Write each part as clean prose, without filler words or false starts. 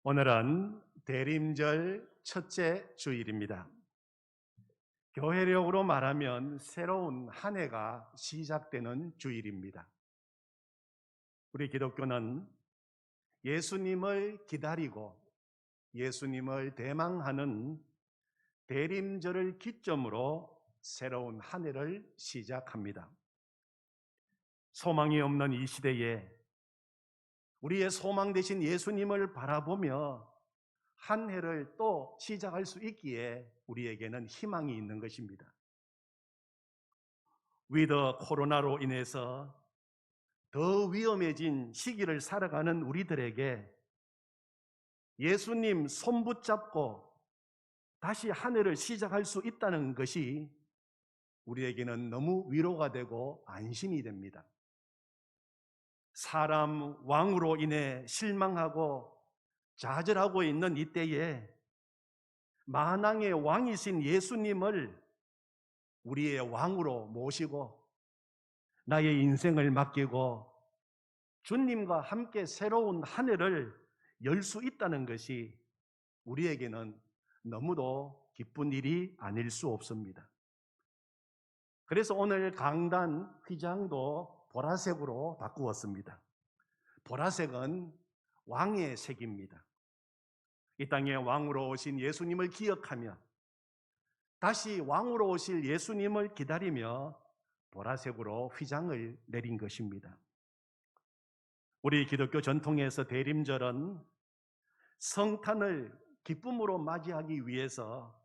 오늘은 대림절 첫째 주일입니다. 교회력으로 말하면 새로운 한 해가 시작되는 주일입니다. 우리 기독교는 예수님을 기다리고 예수님을 대망하는 대림절을 기점으로 새로운 한 해를 시작합니다. 소망이 없는 이 시대에 우리의 소망 되신 예수님을 바라보며 한 해를 또 시작할 수 있기에 우리에게는 희망이 있는 것입니다. 위드 코로나로 인해서 더 위험해진 시기를 살아가는 우리들에게 예수님 손 붙잡고 다시 한 해를 시작할 수 있다는 것이 우리에게는 너무 위로가 되고 안심이 됩니다. 사람 왕으로 인해 실망하고 좌절하고 있는 이때에 만왕의 왕이신 예수님을 우리의 왕으로 모시고 나의 인생을 맡기고 주님과 함께 새로운 한 해를 열 수 있다는 것이 우리에게는 너무도 기쁜 일이 아닐 수 없습니다. 그래서 오늘 강단 휘장도 보라색으로 바꾸었습니다. 보라색은 왕의 색입니다. 이 땅에 왕으로 오신 예수님을 기억하며 다시 왕으로 오실 예수님을 기다리며 보라색으로 휘장을 내린 것입니다. 우리 기독교 전통에서 대림절은 성탄을 기쁨으로 맞이하기 위해서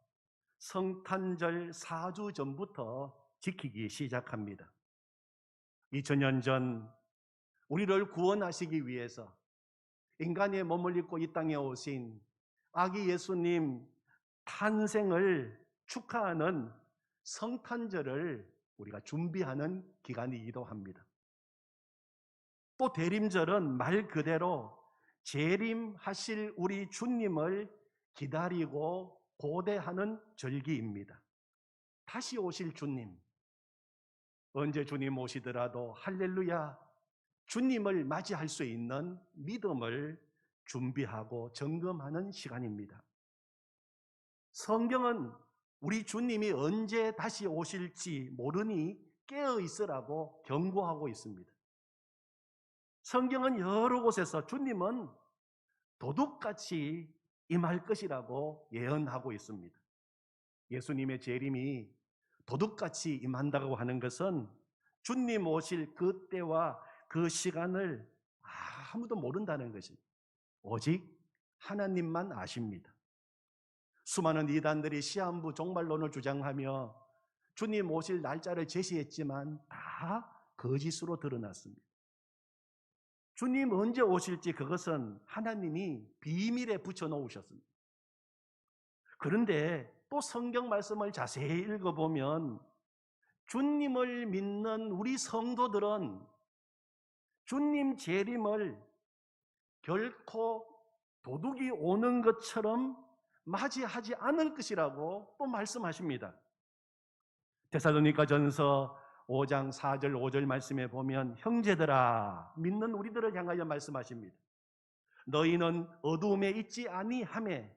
성탄절 4주 전부터 지키기 시작합니다. 2000년 전 우리를 구원하시기 위해서 인간의 몸을 입고 이 땅에 오신 아기 예수님 탄생을 축하하는 성탄절을 우리가 준비하는 기간이기도 합니다. 또 대림절은 말 그대로 재림하실 우리 주님을 기다리고 고대하는 절기입니다. 다시 오실 주님, 언제 주님 오시더라도 할렐루야, 주님을 맞이할 수 있는 믿음을 준비하고 점검하는 시간입니다. 성경은 우리 주님이 언제 다시 오실지 모르니 깨어 있으라고 경고하고 있습니다. 성경은 여러 곳에서 주님은 도둑같이 임할 것이라고 예언하고 있습니다. 예수님의 재림이 도둑같이 임한다고 하는 것은 주님 오실 그 때와 그 시간을 아무도 모른다는 것입니다. 오직 하나님만 아십니다. 수많은 이단들이 시한부 종말론을 주장하며 주님 오실 날짜를 제시했지만 다 거짓으로 드러났습니다. 주님 언제 오실지 그것은 하나님이 비밀에 붙여놓으셨습니다. 그런데 또 성경 말씀을 자세히 읽어보면 주님을 믿는 우리 성도들은 주님 재림을 결코 도둑이 오는 것처럼 맞이하지 않을 것이라고 또 말씀하십니다. 데살로니가전서 5장 4절 5절 말씀에 보면 형제들아, 믿는 우리들을 향하여 말씀하십니다. 너희는 어두움에 있지 아니하매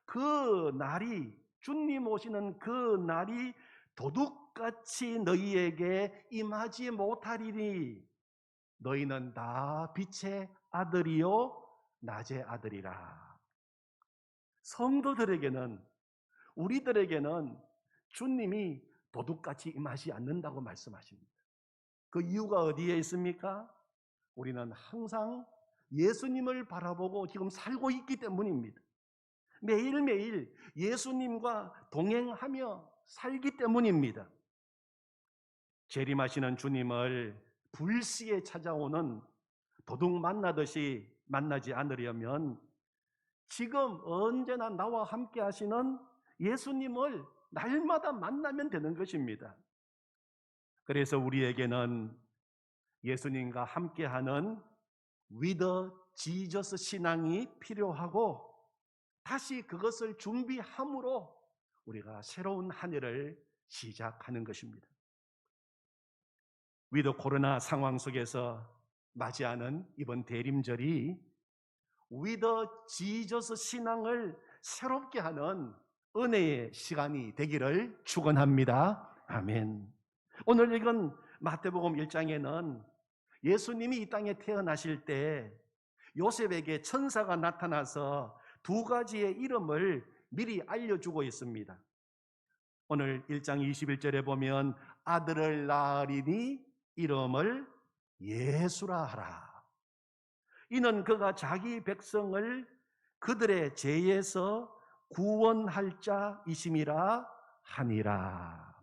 그 날이, 주님 오시는 그 날이 도둑같이 너희에게 임하지 못하리니 너희는 다 빛의 아들이요 낮의 아들이라. 성도들에게는, 우리들에게는 주님이 도둑같이 임하지 않는다고 말씀하십니다. 그 이유가 어디에 있습니까? 우리는 항상 예수님을 바라보고 지금 살고 있기 때문입니다. 매일매일 예수님과 동행하며 살기 때문입니다. 재림하시는 주님을 불시에 찾아오는 도둑 만나듯이 만나지 않으려면 지금 언제나 나와 함께 하시는 예수님을 날마다 만나면 되는 것입니다. 그래서 우리에게는 예수님과 함께하는 with Jesus 신앙이 필요하고 다시 그것을 준비함으로 우리가 새로운 한 해를 시작하는 것입니다. 위드 코로나 상황 속에서 맞이하는 이번 대림절이 위더 지저스 신앙을 새롭게 하는 은혜의 시간이 되기를 축원합니다. 아멘. 오늘 읽은 마태복음 1장에는 예수님이 이 땅에 태어나실 때 요셉에게 천사가 나타나서 두 가지의 이름을 미리 알려주고 있습니다. 오늘 1장 21절에 보면 아들을 낳으리니 이름을 예수라 하라. 이는 그가 자기 백성을 그들의 죄에서 구원할 자이심이라 하니라.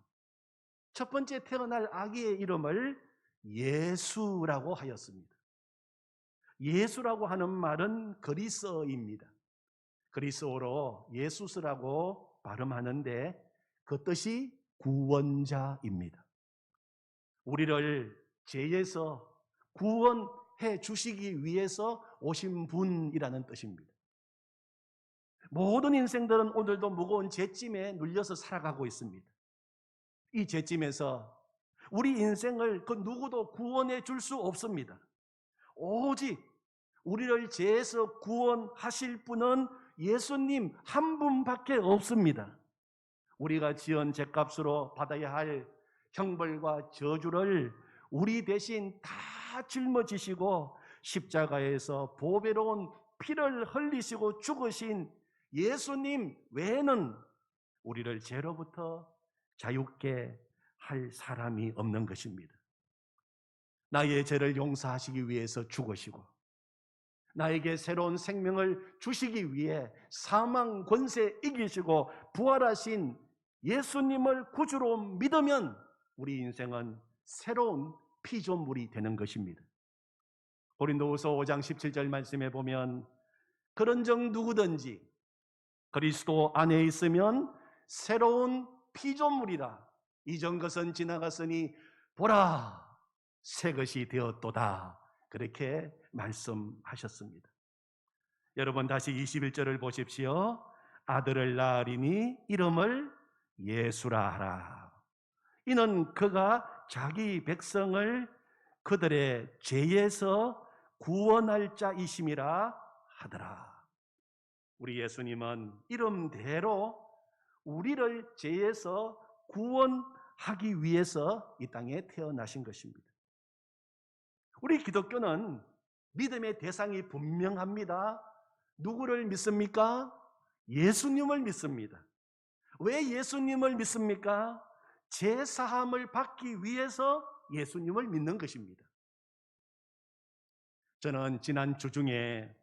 첫 번째 태어날 아기의 이름을 예수라고 하였습니다. 예수라고 하는 말은 그리스어입니다. 그리스어로 예수스라고 발음하는데 그 뜻이 구원자입니다. 우리를 죄에서 구원해 주시기 위해서 오신 분이라는 뜻입니다. 모든 인생들은 오늘도 무거운 죄짐에 눌려서 살아가고 있습니다. 이 죄짐에서 우리 인생을 그 누구도 구원해 줄 수 없습니다. 오직 우리를 죄에서 구원하실 분은 예수님 한 분밖에 없습니다. 우리가 지은 죄값으로 받아야 할 형벌과 저주를 우리 대신 다 짊어지시고 십자가에서 보배로운 피를 흘리시고 죽으신 예수님 외에는 우리를 죄로부터 자유케 할 사람이 없는 것입니다. 나의 죄를 용서하시기 위해서 죽으시고 나에게 새로운 생명을 주시기 위해 사망 권세 이기시고 부활하신 예수님을 구주로 믿으면 우리 인생은 새로운 피조물이 되는 것입니다. 고린도후서 5장 17절 말씀에 보면 그런즉 누구든지 그리스도 안에 있으면 새로운 피조물이라. 이전 것은 지나갔으니 보라 새 것이 되었도다. 그렇게 말씀하셨습니다. 여러분 다시 21절을 보십시오. 아들을 낳으리니 이름을 예수라 하라. 이는 그가 자기 백성을 그들의 죄에서 구원할 자이심이라 하더라. 우리 예수님은 이름대로 우리를 죄에서 구원하기 위해서 이 땅에 태어나신 것입니다. 우리 기독교는 믿음의 대상이 분명합니다. 누구를 믿습니까? 예수님을 믿습니다. 왜 예수님을 믿습니까? 죄 사함을 받기 위해서 예수님을 믿는 것입니다. 저는 지난 주 중에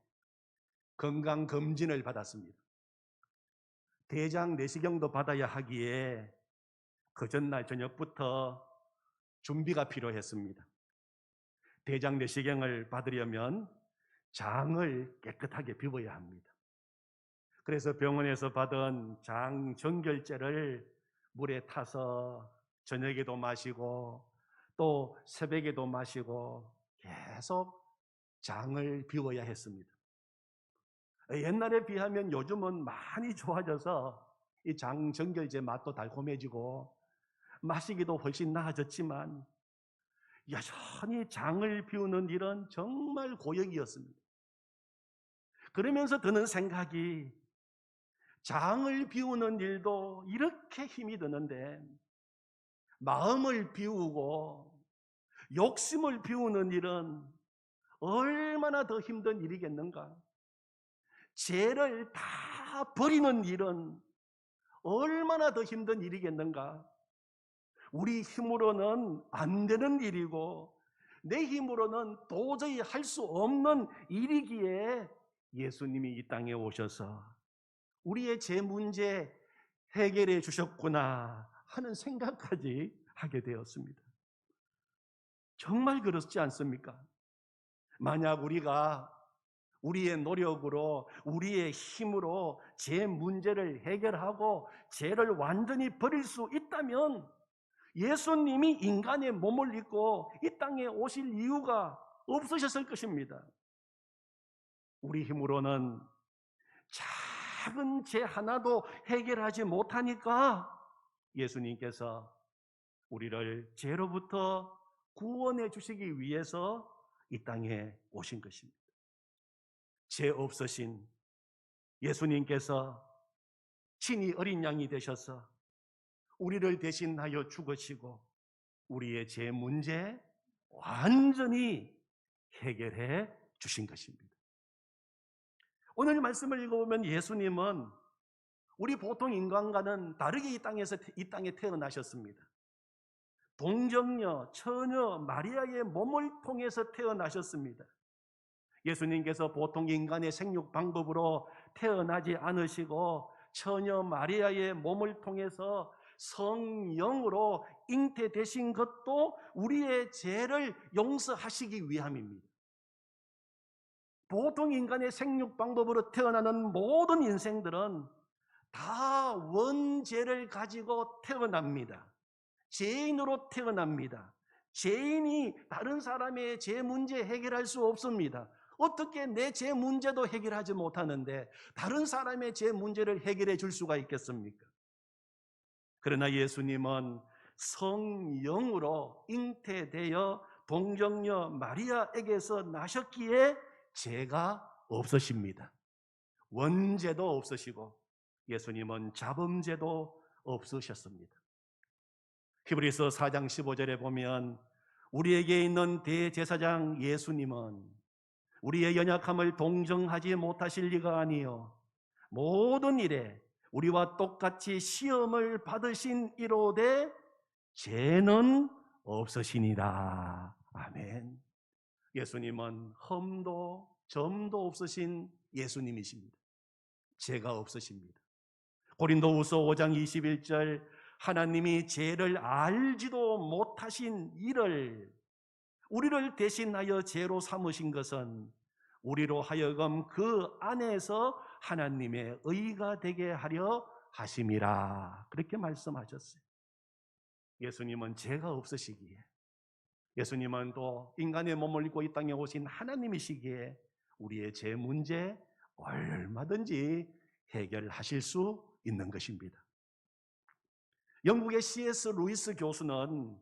건강검진을 받았습니다. 대장 내시경도 받아야 하기에 그 전날 저녁부터 준비가 필요했습니다. 대장 내시경을 받으려면 장을 깨끗하게 비워야 합니다. 그래서 병원에서 받은 장 정결제를 물에 타서 저녁에도 마시고 또 새벽에도 마시고 계속 장을 비워야 했습니다. 옛날에 비하면 요즘은 많이 좋아져서 이 장 정결제 맛도 달콤해지고 마시기도 훨씬 나아졌지만 여전히 장을 비우는 일은 정말 고역이었습니다. 그러면서 드는 생각이 장을 비우는 일도 이렇게 힘이 드는데 마음을 비우고 욕심을 비우는 일은 얼마나 더 힘든 일이겠는가? 죄를 다 버리는 일은 얼마나 더 힘든 일이겠는가? 우리 힘으로는 안 되는 일이고 내 힘으로는 도저히 할 수 없는 일이기에 예수님이 이 땅에 오셔서 우리의 죄 문제 해결해 주셨구나 하는 생각까지 하게 되었습니다. 정말 그렇지 않습니까? 만약 우리가 우리의 노력으로 우리의 힘으로 죄 문제를 해결하고 죄를 완전히 버릴 수 있다면 예수님이 인간의 몸을 입고 이 땅에 오실 이유가 없으셨을 것입니다. 우리 힘으로는 작은 죄 하나도 해결하지 못하니까 예수님께서 우리를 죄로부터 구원해 주시기 위해서 이 땅에 오신 것입니다. 죄 없으신 예수님께서 친히 어린 양이 되셔서 우리를 대신하여 죽으시고 우리의 죄 문제 완전히 해결해 주신 것입니다. 오늘 말씀을 읽어보면 예수님은 우리 보통 인간과는 다르게 이 땅에 태어나셨습니다. 동정녀, 처녀 마리아의 몸을 통해서 태어나셨습니다. 예수님께서 보통 인간의 생육 방법으로 태어나지 않으시고 처녀 마리아의 몸을 통해서 성령으로 잉태되신 것도 우리의 죄를 용서하시기 위함입니다. 보통 인간의 생육 방법으로 태어나는 모든 인생들은 다 원죄를 가지고 태어납니다. 죄인으로 태어납니다. 죄인이 다른 사람의 죄 문제 해결할 수 없습니다. 어떻게 내 죄 문제도 해결하지 못하는데 다른 사람의 죄 문제를 해결해 줄 수가 있겠습니까? 그러나 예수님은 성령으로 잉태되어 동정녀 마리아에게서 나셨기에 죄가 없으십니다. 원죄도 없으시고 예수님은 자범죄도 없으셨습니다. 히브리서 4장 15절에 보면 우리에게 있는 대제사장 예수님은 우리의 연약함을 동정하지 못하실 리가 아니요 모든 일에 우리와 똑같이 시험을 받으신 이로되 죄는 없으시니라. 아멘. 예수님은 흠도 점도 없으신 예수님이십니다. 죄가 없으십니다. 고린도후서 5장 21절 하나님이 죄를 알지도 못하신 이를 우리를 대신하여 죄로 삼으신 것은 우리로 하여금 그 안에서 하나님의 의가 되게 하려 하심이라. 그렇게 말씀하셨어요. 예수님은 죄가 없으시기에, 예수님은 또 인간의 몸을 입고 이 땅에 오신 하나님이시기에 우리의 죄 문제 얼마든지 해결하실 수 있는 것입니다. 영국의 C.S. 루이스 교수는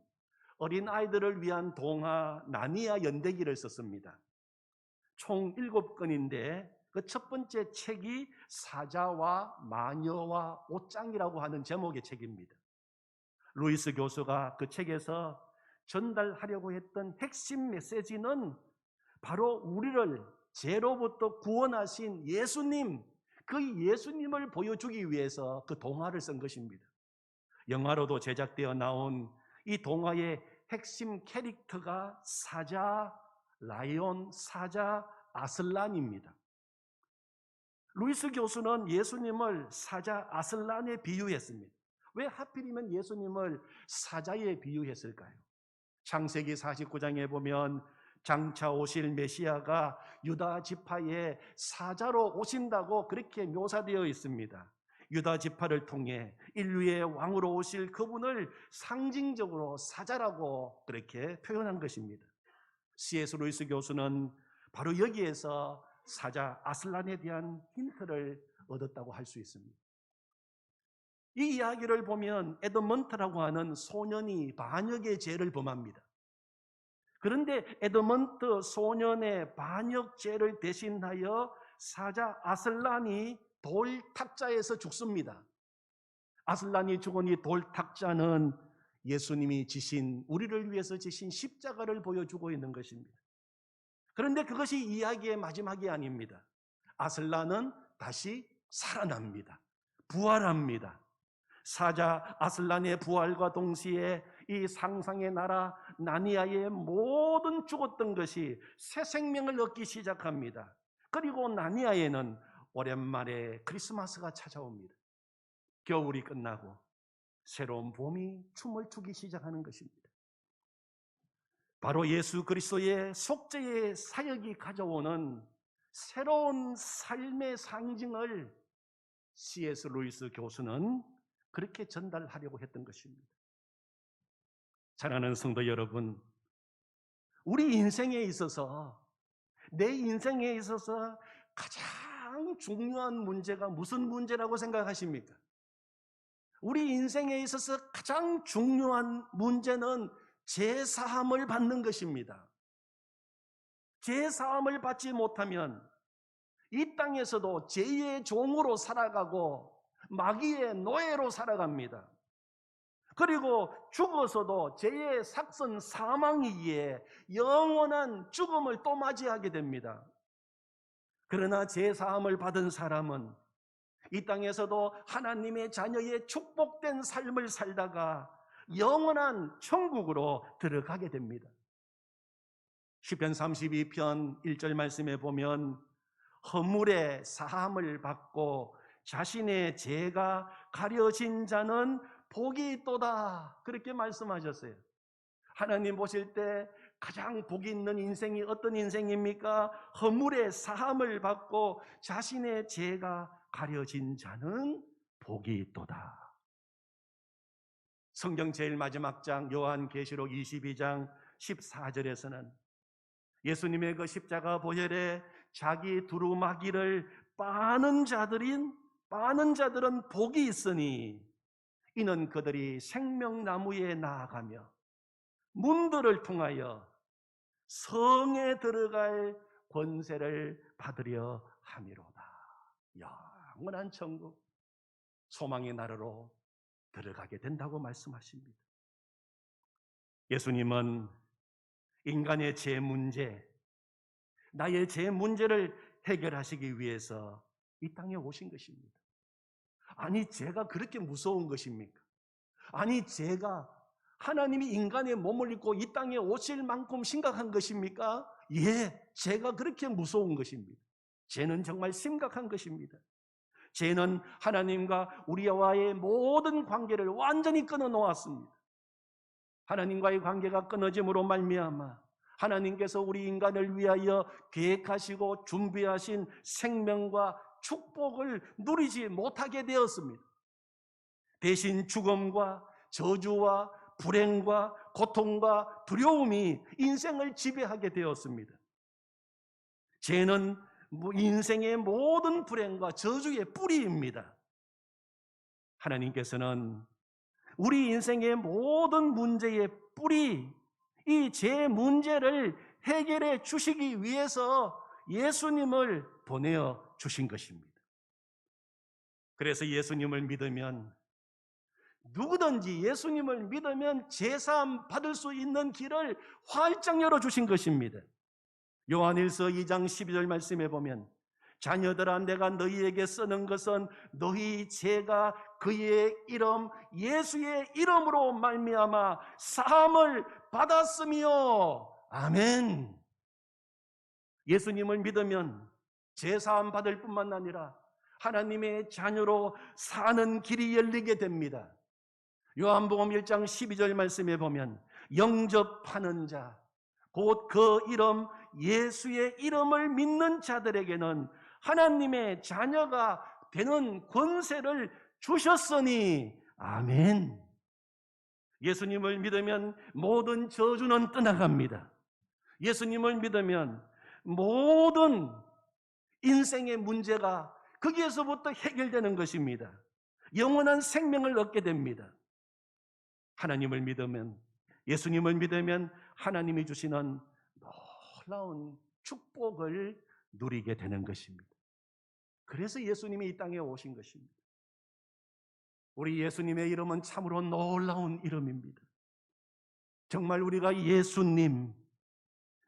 어린 아이들을 위한 동화 나니아 연대기를 썼습니다. 총 7권인데 그 첫 번째 책이 사자와 마녀와 옷장이라고 하는 제목의 책입니다. 루이스 교수가 그 책에서 전달하려고 했던 핵심 메시지는 바로 우리를 죄로부터 구원하신 예수님, 그 예수님을 보여주기 위해서 그 동화를 쓴 것입니다. 영화로도 제작되어 나온 이 동화의 핵심 캐릭터가 사자, 라이온, 사자, 아슬란입니다. 루이스 교수는 예수님을 사자, 아슬란에 비유했습니다. 왜 하필이면 예수님을 사자에 비유했을까요? 창세기 49장에 보면 장차 오실 메시아가 유다 지파의 사자로 오신다고 그렇게 묘사되어 있습니다. 유다 지파를 통해 인류의 왕으로 오실 그분을 상징적으로 사자라고 그렇게 표현한 것입니다. C.S. 루이스 교수는 바로 여기에서 사자 아슬란에 대한 힌트를 얻었다고 할 수 있습니다. 이 이야기를 보면 에드먼트라고 하는 소년이 반역의 죄를 범합니다. 그런데 에드먼트 소년의 반역죄를 대신하여 사자 아슬란이 돌탁자에서 죽습니다. 아슬란이 죽은 이 돌탁자는 예수님이 지신, 우리를 위해서 지신 십자가를 보여주고 있는 것입니다. 그런데 그것이 이야기의 마지막이 아닙니다. 아슬란은 다시 살아납니다. 부활합니다. 사자 아슬란의 부활과 동시에 이 상상의 나라 나니아의 모든 죽었던 것이 새 생명을 얻기 시작합니다. 그리고 나니아에는 오랜만에 크리스마스가 찾아옵니다. 겨울이 끝나고 새로운 봄이 춤을 추기 시작하는 것입니다. 바로 예수 그리스도의 속죄의 사역이 가져오는 새로운 삶의 상징을 C.S. 루이스 교수는 그렇게 전달하려고 했던 것입니다. 사랑하는 성도 여러분, 우리 인생에 있어서, 내 인생에 있어서 가장 중요한 문제가 무슨 문제라고 생각하십니까? 우리 인생에 있어서 가장 중요한 문제는 죄사함을 받는 것입니다. 죄사함을 받지 못하면 이 땅에서도 죄의 종으로 살아가고 마귀의 노예로 살아갑니다. 그리고 죽어서도 죄의 삭선 사망이기에 영원한 죽음을 또 맞이하게 됩니다. 그러나 죄 사함을 받은 사람은 이 땅에서도 하나님의 자녀의 축복된 삶을 살다가 영원한 천국으로 들어가게 됩니다. 시편 32편 1절 말씀에 보면 허물의 사함을 받고 자신의 죄가 가려진 자는 복이 있도다, 그렇게 말씀하셨어요. 하나님 보실 때 가장 복이 있는 인생이 어떤 인생입니까? 허물의 사함을 받고 자신의 죄가 가려진 자는 복이 있도다. 성경 제일 마지막 장 요한계시록 22장 14절에서는 예수님의 그 십자가 보혈에 자기 두루마기를 빠는 자들은 복이 있으니 이는 그들이 생명나무에 나아가며 문들을 통하여 성에 들어갈 권세를 받으려 함이로다. 영원한 천국, 소망의 나라로 들어가게 된다고 말씀하십니다. 예수님은 인간의 죄 문제, 나의 죄 문제를 해결하시기 위해서 이 땅에 오신 것입니다. 아니, 죄가 그렇게 무서운 것입니까? 아니, 죄가 하나님이 인간의 몸을 입고 이 땅에 오실 만큼 심각한 것입니까? 예, 죄가 그렇게 무서운 것입니다. 죄는 정말 심각한 것입니다. 죄는 하나님과 우리와의 모든 관계를 완전히 끊어놓았습니다. 하나님과의 관계가 끊어짐으로 말미암아 하나님께서 우리 인간을 위하여 계획하시고 준비하신 생명과 축복을 누리지 못하게 되었습니다. 대신 죽음과 저주와 불행과 고통과 두려움이 인생을 지배하게 되었습니다. 죄는 인생의 모든 불행과 저주의 뿌리입니다. 하나님께서는 우리 인생의 모든 문제의 뿌리, 이 죄 문제를 해결해 주시기 위해서 예수님을 보내어 주신 것입니다. 그래서 예수님을 믿으면, 누구든지 예수님을 믿으면 제사함 받을 수 있는 길을 활짝 열어주신 것입니다. 요한일서 2장 12절 말씀에 보면 자녀들아, 내가 너희에게 쓰는 것은 너희 죄가 그의 이름 예수의 이름으로 말미암아 사함을 받았으며. 아멘. 예수님을 믿으면 죄사함 받을 뿐만 아니라 하나님의 자녀로 사는 길이 열리게 됩니다. 요한복음 1장 12절 말씀에 보면 영접하는 자, 곧 그 이름 예수의 이름을 믿는 자들에게는 하나님의 자녀가 되는 권세를 주셨으니. 아멘. 예수님을 믿으면 모든 저주는 떠나갑니다. 예수님을 믿으면 모든 인생의 문제가 거기에서부터 해결되는 것입니다. 영원한 생명을 얻게 됩니다. 하나님을 믿으면, 예수님을 믿으면 하나님이 주시는 놀라운 축복을 누리게 되는 것입니다. 그래서 예수님이 이 땅에 오신 것입니다. 우리 예수님의 이름은 참으로 놀라운 이름입니다. 정말 우리가 예수님,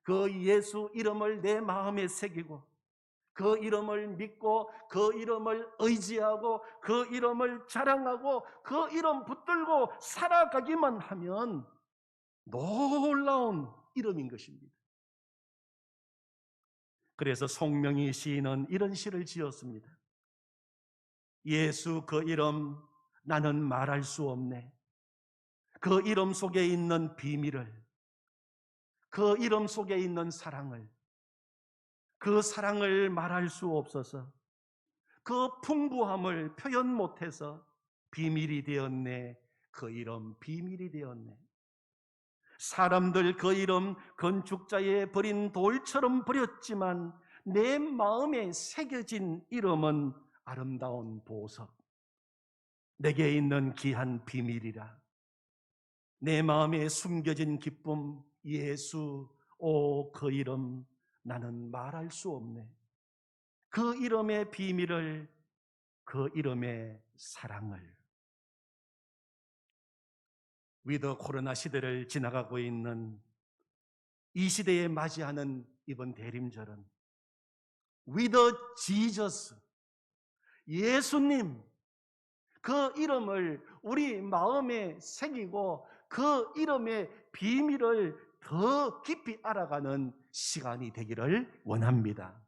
그 예수 이름을 내 마음에 새기고 그 이름을 믿고 그 이름을 의지하고 그 이름을 자랑하고 그 이름 붙들고 살아가기만 하면 놀라운 이름인 것입니다. 그래서 송명희 시인은 이런 시를 지었습니다. 예수 그 이름 나는 말할 수 없네. 그 이름 속에 있는 비밀을, 그 이름 속에 있는 사랑을, 그 사랑을 말할 수 없어서 그 풍부함을 표현 못해서 비밀이 되었네. 그 이름 비밀이 되었네. 사람들 그 이름 건축자의 버린 돌처럼 버렸지만 내 마음에 새겨진 이름은 아름다운 보석, 내게 있는 귀한 비밀이라. 내 마음에 숨겨진 기쁨 예수, 오 그 이름 나는 말할 수 없네. 그 이름의 비밀을, 그 이름의 사랑을. 위드 코로나 시대를 지나가고 있는 이 시대에 맞이하는 이번 대림절은 위드 지저스, 예수님, 그 이름을 우리 마음에 새기고 그 이름의 비밀을 더 깊이 알아가는 시간이 되기를 원합니다.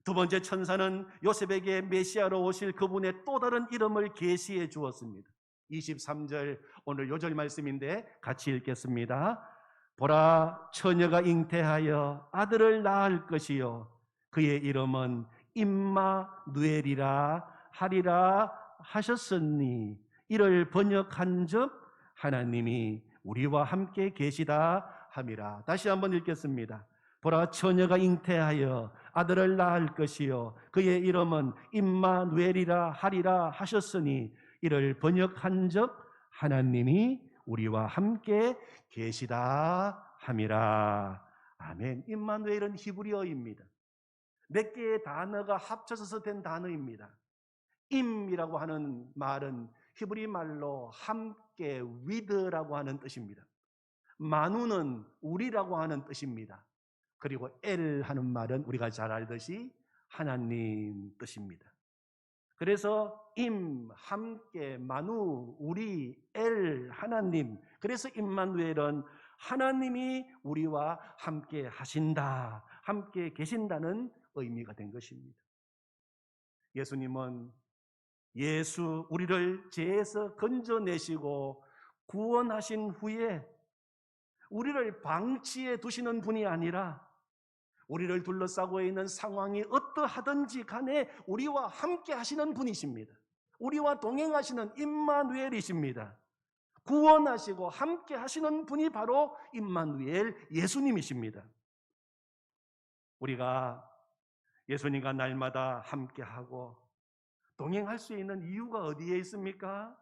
두 번째, 천사는 요셉에게 메시아로 오실 그분의 또 다른 이름을 계시해 주었습니다. 23절, 오늘 요절 말씀인데 같이 읽겠습니다. 보라, 처녀가 잉태하여 아들을 낳을 것이요 그의 이름은 임마누엘이라 하리라 하셨으니, 이를 번역한즉 하나님이 우리와 함께 계시다 함이라. 다시 한번 읽겠습니다. 보라, 처녀가 잉태하여 아들을 낳을 것이요 그의 이름은 임마누엘이라 하리라 하셨으니, 이를 번역한즉 하나님이 우리와 함께 계시다 함이라. 아멘. 임마누엘은 히브리어입니다. 몇 개의 단어가 합쳐서 된 단어입니다. 임이라고 하는 말은 히브리 말로 함께, with라고 하는 뜻입니다. 마누는 우리라고 하는 뜻입니다. 그리고 엘 하는 말은 우리가 잘 알듯이 하나님 뜻입니다. 그래서 임, 함께, 마누, 우리, 엘, 하나님. 그래서 임마누엘은 하나님이 우리와 함께 하신다, 함께 계신다는 의미가 된 것입니다. 예수님은 우리를 죄에서 건져내시고 구원하신 후에 우리를 방치해 두시는 분이 아니라 우리를 둘러싸고 있는 상황이 어떠하든지 간에 우리와 함께 하시는 분이십니다. 우리와 동행하시는 임마누엘이십니다. 구원하시고 함께 하시는 분이 바로 임마누엘, 예수님이십니다. 우리가 예수님과 날마다 함께하고 동행할 수 있는 이유가 어디에 있습니까?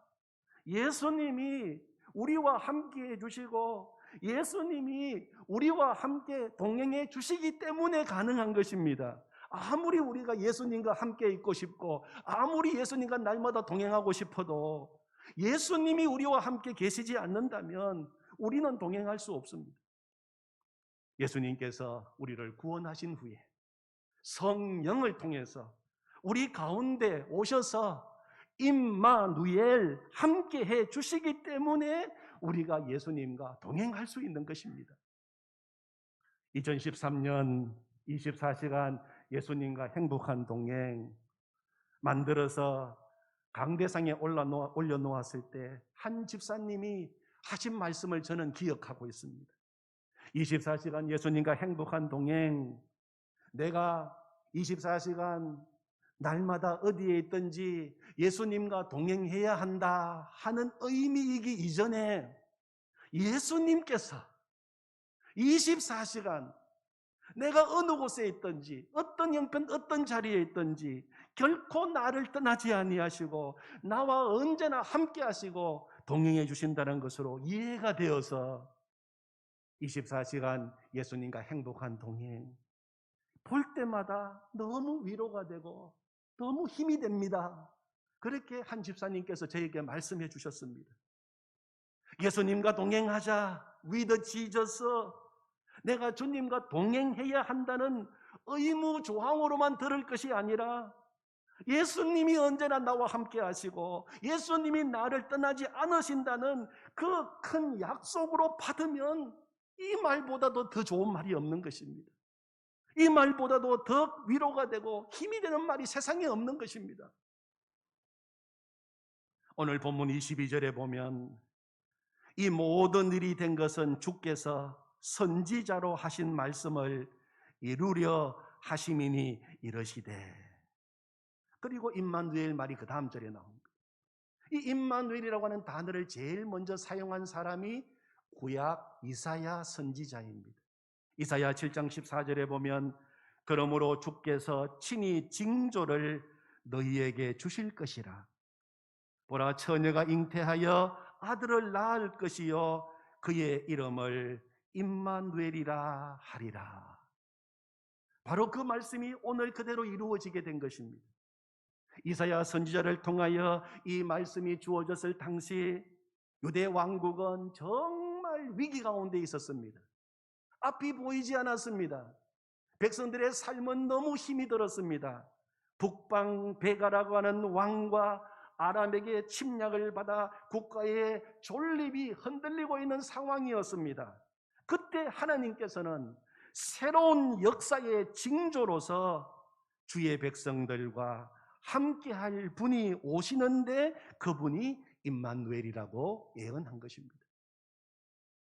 예수님이 우리와 함께 해주시고 예수님이 우리와 함께 동행해 주시기 때문에 가능한 것입니다. 아무리 우리가 예수님과 함께 있고 싶고 아무리 예수님과 날마다 동행하고 싶어도 예수님이 우리와 함께 계시지 않는다면 우리는 동행할 수 없습니다. 예수님께서 우리를 구원하신 후에 성령을 통해서 우리 가운데 오셔서 임마누엘 함께 해 주시기 때문에 우리가 예수님과 동행할 수 있는 것입니다. 2013년 24시간 예수님과 행복한 동행 만들어서 강대상에 올려놓았을 때 한 집사님이 하신 말씀을 저는 기억하고 있습니다. 24시간 예수님과 행복한 동행, 내가 24시간 날마다 어디에 있든지 예수님과 동행해야 한다 하는 의미이기 이전에 예수님께서 24시간 내가 어느 곳에 있든지 어떤 형편 어떤 자리에 있든지 결코 나를 떠나지 아니하시고 나와 언제나 함께 하시고 동행해 주신다는 것으로 이해가 되어서 24시간 예수님과 행복한 동행 볼 때마다 너무 위로가 되고 너무 힘이 됩니다. 그렇게 한 집사님께서 저에게 말씀해 주셨습니다. 예수님과 동행하자, with Jesus. 내가 주님과 동행해야 한다는 의무 조항으로만 들을 것이 아니라 예수님이 언제나 나와 함께 하시고 예수님이 나를 떠나지 않으신다는 그 큰 약속으로 받으면 이 말보다도 더 좋은 말이 없는 것입니다. 이 말보다도 더 위로가 되고 힘이 되는 말이 세상에 없는 것입니다. 오늘 본문 22절에 보면 이 모든 일이 된 것은 주께서 선지자로 하신 말씀을 이루려 하심이니 이러시되. 그리고 임마누엘 말이 그 다음 절에 나옵니다. 이 임마누엘이라고 하는 단어를 제일 먼저 사용한 사람이 구약 이사야 선지자입니다. 이사야 7장 14절에 보면 그러므로 주께서 친히 징조를 너희에게 주실 것이라. 보라, 처녀가 잉태하여 아들을 낳을 것이요 그의 이름을 임마누엘이라 하리라. 바로 그 말씀이 오늘 그대로 이루어지게 된 것입니다. 이사야 선지자를 통하여 이 말씀이 주어졌을 당시 유대 왕국은 정말 위기 가운데 있었습니다. 앞이 보이지 않았습니다. 백성들의 삶은 너무 힘이 들었습니다. 북방 베가라고 하는 왕과 아람에게 침략을 받아 국가의 존립이 흔들리고 있는 상황이었습니다. 그때 하나님께서는 새로운 역사의 징조로서 주의 백성들과 함께할 분이 오시는데 그분이 임마누엘이라고 예언한 것입니다.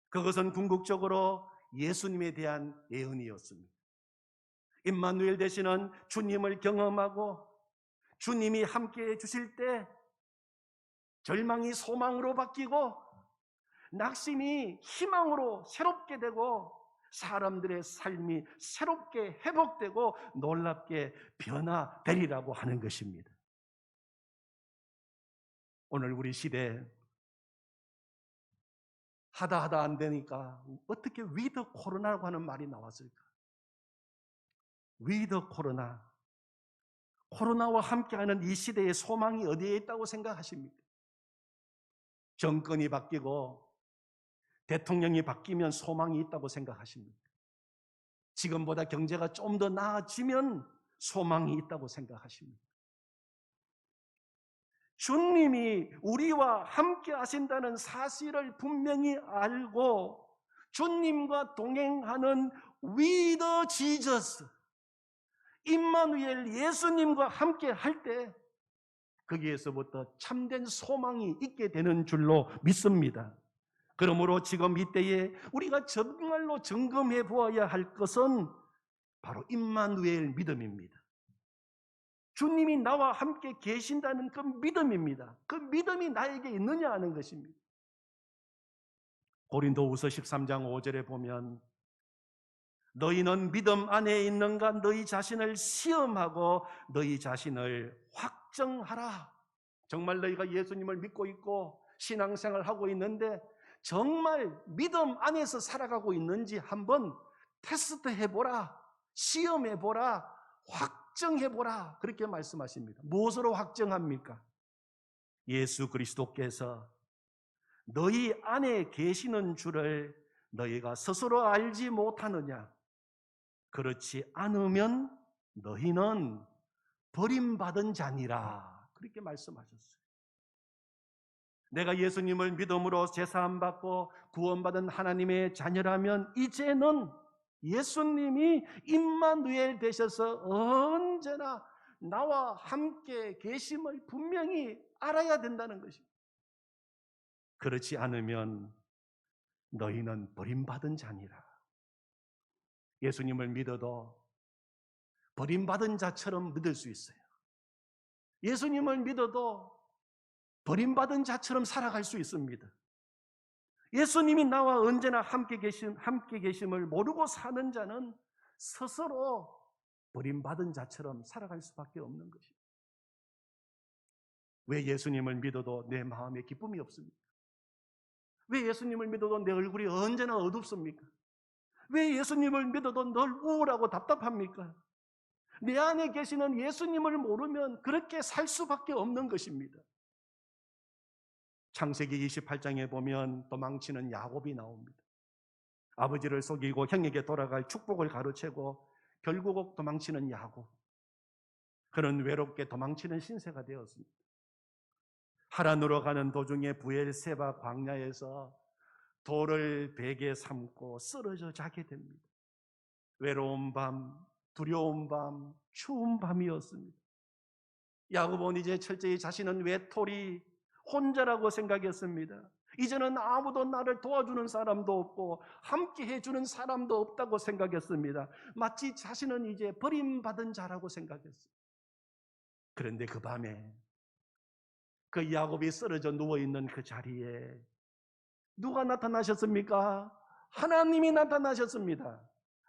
그것은 궁극적으로 예수님에 대한 예언이었습니다. 임마누엘 되시는 주님을 경험하고 주님이 함께해 주실 때 절망이 소망으로 바뀌고 낙심이 희망으로 새롭게 되고 사람들의 삶이 새롭게 회복되고 놀랍게 변화되리라고 하는 것입니다. 오늘 우리 시대에 하다 안 되니까 어떻게 위드 코로나라고 하는 말이 나왔을까? 위드 코로나. 코로나와 함께하는 이 시대의 소망이 어디에 있다고 생각하십니까? 정권이 바뀌고 대통령이 바뀌면 소망이 있다고 생각하십니까? 지금보다 경제가 좀 더 나아지면 소망이 있다고 생각하십니까? 주님이 우리와 함께 하신다는 사실을 분명히 알고 주님과 동행하는 We the Jesus, 임마누엘 예수님과 함께 할 때 거기에서부터 참된 소망이 있게 되는 줄로 믿습니다. 그러므로 지금 이때에 우리가 정말로 점검해 보아야 할 것은 바로 임마누엘 믿음입니다. 주님이 나와 함께 계신다는 그 믿음입니다. 그 믿음이 나에게 있느냐 하는 것입니다. 고린도후서 13장 5절에 보면 너희는 믿음 안에 있는가 너희 자신을 시험하고 너희 자신을 확정하라. 정말 너희가 예수님을 믿고 있고 신앙생활을 하고 있는데 정말 믿음 안에서 살아가고 있는지 한번 테스트해보라, 시험해보라, 확정해보라, 그렇게 말씀하십니다. 무엇으로 확정합니까? 예수 그리스도께서 너희 안에 계시는 줄을 너희가 스스로 알지 못하느냐? 그렇지 않으면 너희는 버림받은 자니라, 그렇게 말씀하셨어요. 내가 예수님을 믿음으로 제사함받고 구원받은 하나님의 자녀라면 이제는 예수님이 임마누엘 되셔서 언제나 나와 함께 계심을 분명히 알아야 된다는 것입니다. 그렇지 않으면 너희는 버림받은 자니라. 예수님을 믿어도 버림받은 자처럼 믿을 수 있어요. 예수님을 믿어도 버림받은 자처럼 살아갈 수 있습니다. 예수님이 나와 언제나 함께 계심을 모르고 사는 자는 스스로 버림받은 자처럼 살아갈 수밖에 없는 것입니다. 왜 예수님을 믿어도 내 마음에 기쁨이 없습니까? 왜 예수님을 믿어도 내 얼굴이 언제나 어둡습니까? 왜 예수님을 믿어도 늘 우울하고 답답합니까? 내 안에 계시는 예수님을 모르면 그렇게 살 수밖에 없는 것입니다. 창세기 28장에 보면 도망치는 야곱이 나옵니다. 아버지를 속이고 형에게 돌아갈 축복을 가로채고 결국 도망치는 야곱. 그는 외롭게 도망치는 신세가 되었습니다. 하란으로 가는 도중에 부엘세바 광야에서 돌을 베개 삼고 쓰러져 자게 됩니다. 외로운 밤, 두려운 밤, 추운 밤이었습니다. 야곱은 이제 철저히 자신은 외톨이 혼자라고 생각했습니다. 이제는 아무도 나를 도와주는 사람도 없고 함께 해주는 사람도 없다고 생각했습니다. 마치 자신은 이제 버림받은 자라고 생각했어요. 그런데 그 밤에 그 야곱이 쓰러져 누워있는 그 자리에 누가 나타나셨습니까? 하나님이 나타나셨습니다.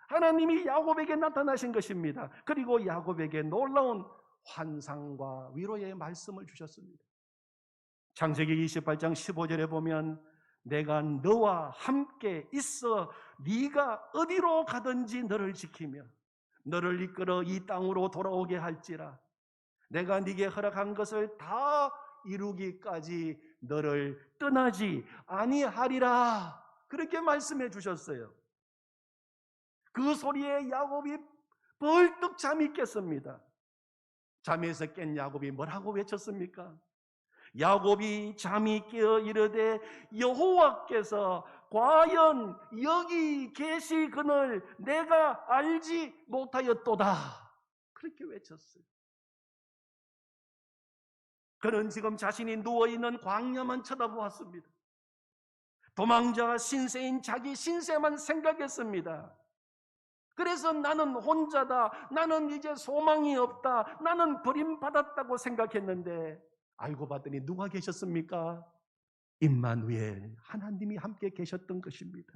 하나님이 야곱에게 나타나신 것입니다. 그리고 야곱에게 놀라운 환상과 위로의 말씀을 주셨습니다. 창세기 28장 15절에 보면 내가 너와 함께 있어 네가 어디로 가든지 너를 지키며 너를 이끌어 이 땅으로 돌아오게 할지라 내가 네게 허락한 것을 다 이루기까지 너를 떠나지 아니하리라. 그렇게 말씀해 주셨어요. 그 소리에 야곱이 벌떡 잠이 깼습니다. 잠에서 깬 야곱이 뭐라고 외쳤습니까? 야곱이 잠이 깨어 이르되 여호와께서 과연 여기 계시거늘 내가 알지 못하였도다. 그렇게 외쳤어요. 그는 지금 자신이 누워있는 광야만 쳐다보았습니다. 도망자 신세인 자기 신세만 생각했습니다. 그래서 나는 혼자다, 나는 이제 소망이 없다, 나는 버림받았다고 생각했는데 알고 봤더니 누가 계셨습니까? 임마누엘, 하나님이 함께 계셨던 것입니다.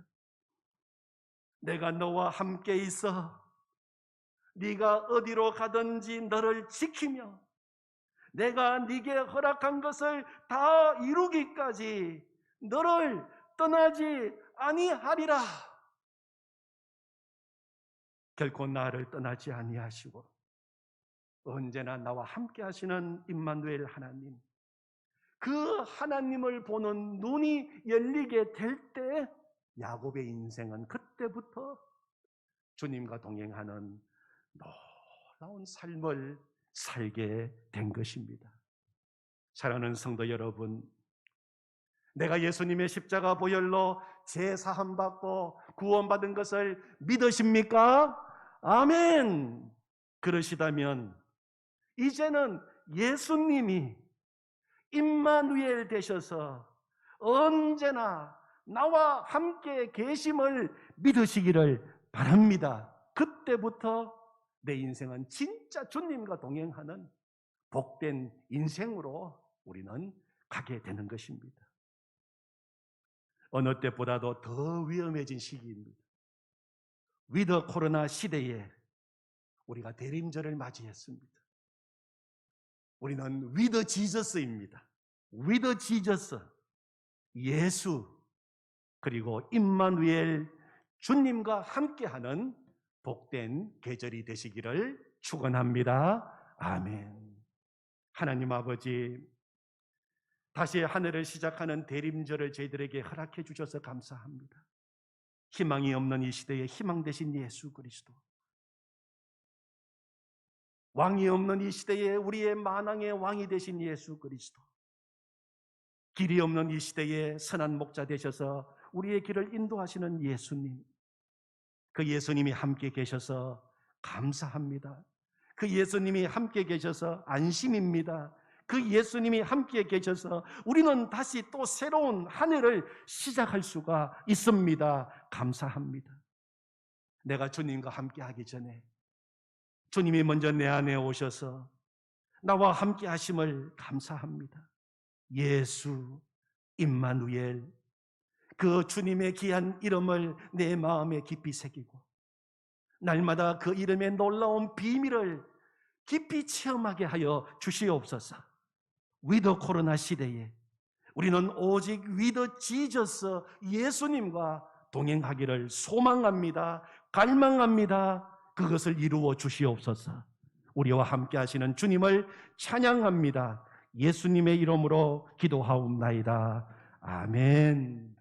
내가 너와 함께 있어 네가 어디로 가든지 너를 지키며 내가 네게 허락한 것을 다 이루기까지 너를 떠나지 아니하리라. 결코 나를 떠나지 아니하시고 언제나 나와 함께 하시는 임마누엘 하나님, 그 하나님을 보는 눈이 열리게 될 때 야곱의 인생은 그때부터 주님과 동행하는 놀라운 삶을 살게 된 것입니다. 사랑하는 성도 여러분, 내가 예수님의 십자가 보혈로 제사함 받고 구원받은 것을 믿으십니까? 아멘. 그러시다면 이제는 예수님이 임마누엘 되셔서 언제나 나와 함께 계심을 믿으시기를 바랍니다. 그때부터 내 인생은 진짜 주님과 동행하는 복된 인생으로 우리는 가게 되는 것입니다. 어느 때보다도 더 위험해진 시기입니다. 위드 코로나 시대에 우리가 대림절을 맞이했습니다. 우리는 위드 지저스입니다. 위드 지저스, 예수, 그리고 임마누엘 주님과 함께하는 복된 계절이 되시기를 축원합니다. 아멘. 하나님 아버지, 다시 한 해를 시작하는 대림절을 저희들에게 허락해 주셔서 감사합니다. 희망이 없는 이 시대에 희망 되신 예수 그리스도, 왕이 없는 이 시대에 우리의 만왕의 왕이 되신 예수 그리스도, 길이 없는 이 시대에 선한 목자 되셔서 우리의 길을 인도하시는 예수님, 그 예수님이 함께 계셔서 감사합니다. 그 예수님이 함께 계셔서 안심입니다. 그 예수님이 함께 계셔서 우리는 다시 또 새로운 한 해를 시작할 수가 있습니다. 감사합니다. 내가 주님과 함께 하기 전에 주님이 먼저 내 안에 오셔서 나와 함께 하심을 감사합니다. 예수, 임마누엘, 그 주님의 귀한 이름을 내 마음에 깊이 새기고 날마다 그 이름의 놀라운 비밀을 깊이 체험하게 하여 주시옵소서. 위드 코로나 시대에 우리는 오직 위드 지저스 예수님과 동행하기를 소망합니다. 갈망합니다. 그것을 이루어 주시옵소서. 우리와 함께 하시는 주님을 찬양합니다. 예수님의 이름으로 기도하옵나이다. 아멘.